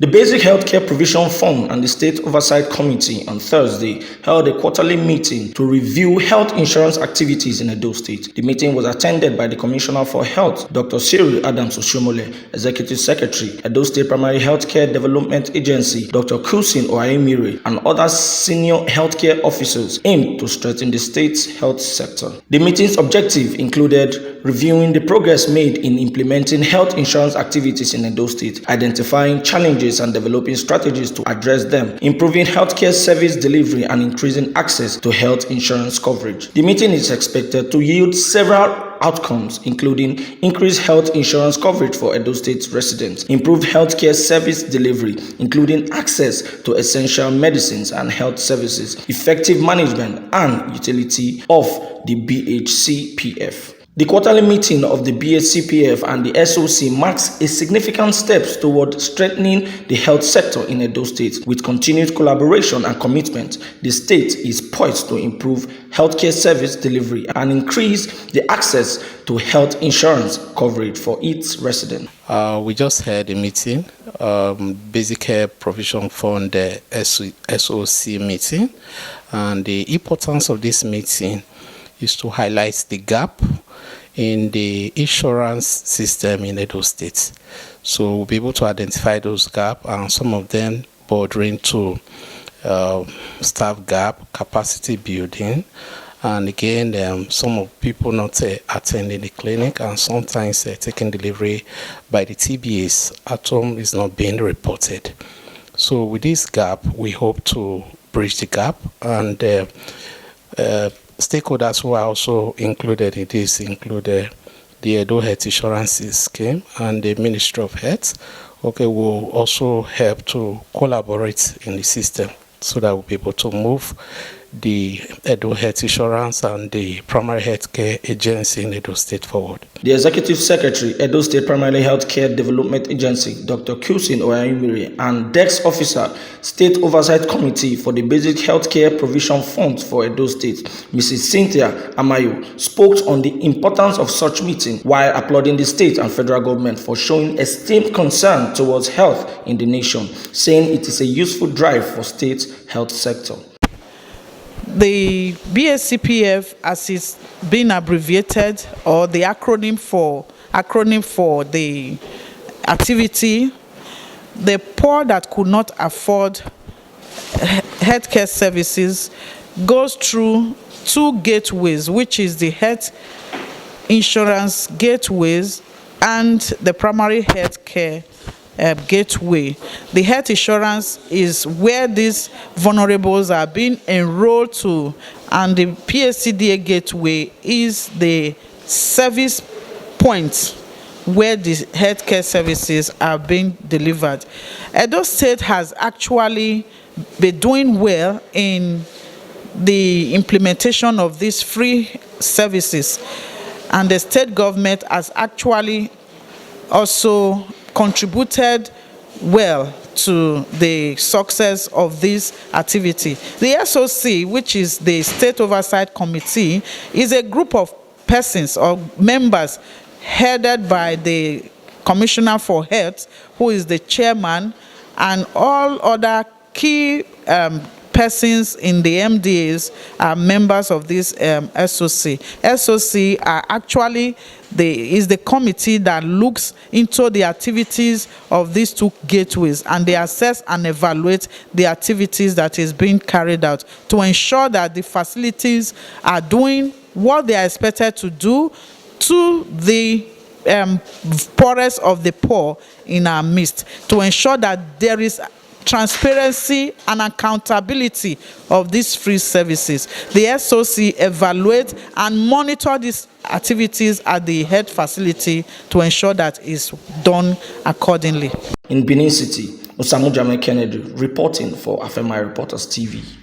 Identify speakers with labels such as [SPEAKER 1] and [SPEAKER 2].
[SPEAKER 1] The Basic Healthcare Provision Fund and the State Oversight Committee on Thursday held a quarterly meeting to review health insurance activities in Edo State. The meeting was attended by the Commissioner for Health, Dr. Cyril Adams-Oshomole, Executive Secretary, Edo State Primary Healthcare Development Agency, Dr. Kusin Oayemire, and other senior healthcare officers aimed to strengthen the state's health sector. The meeting's objective included reviewing the progress made in implementing health insurance activities in Edo State, identifying challenges and developing strategies to address them, improving healthcare service delivery, and increasing access to health insurance coverage. The meeting is expected to yield several outcomes, including increased health insurance coverage for Edo State residents, improved healthcare service delivery, including access to essential medicines and health services, effective management and utility of the BHCPF. The quarterly meeting of the BHCPF and the SOC marks a significant step toward strengthening the health sector in Edo State. With continued collaboration and commitment, the state is poised to improve healthcare service delivery and increase the access to health insurance coverage for its residents.
[SPEAKER 2] We just had a meeting, Basic Care Provision Fund, the SOC meeting, and the importance of this meeting is to highlight the gap in the insurance system in Edo State. So we'll be able to identify those gaps, and some of them bordering to staff gap, capacity building, and again, some people not attending the clinic, and sometimes taking delivery by the TBAs at home is not being reported. So with this gap, we hope to bridge the gap, and stakeholders who are also included in this include the Edo Health Insurance Scheme and the Ministry of Health. Will also help to collaborate in the system so that we'll be able to move the Edo Health Insurance and the Primary Healthcare Agency in Edo State forward.
[SPEAKER 1] The Executive Secretary, Edo State Primary Healthcare Development Agency, Dr. Kusin Oayemire, and DEX Officer, State Oversight Committee for the Basic Healthcare Provision Fund for Edo State, Mrs. Cynthia Amayo, spoke on the importance of such meeting while applauding the state and federal government for showing esteemed concern towards health in the nation, saying it is a useful drive for state health sector.
[SPEAKER 3] The BHCPF, as it's been abbreviated, or the acronym for the activity, the poor that could not afford healthcare services goes through two gateways, which is the health insurance gateways and the primary healthcare gateway. The health insurance is where these vulnerables are being enrolled to, and the PSCDA gateway is the service point where the healthcare services are being delivered. Edo State has actually been doing well in the implementation of these free services, and the state government has actually also contributed well to the success of this activity. The SOC, which is the State Oversight Committee, is a group of persons or members headed by the Commissioner for Health, who is the chairman, and all other key persons in the MDAs are members of this SOC. SOC are actually is the committee that looks into the activities of these two gateways, and they assess and evaluate the activities that is being carried out to ensure that the facilities are doing what they are expected to do to the poorest of the poor in our midst, to ensure that there is transparency and accountability of these free services. The SOC evaluate and monitor these activities at the health facility to ensure that it's done accordingly.
[SPEAKER 1] In Benin City, Osamu Jame Kennedy reporting for Afemai Reporters TV.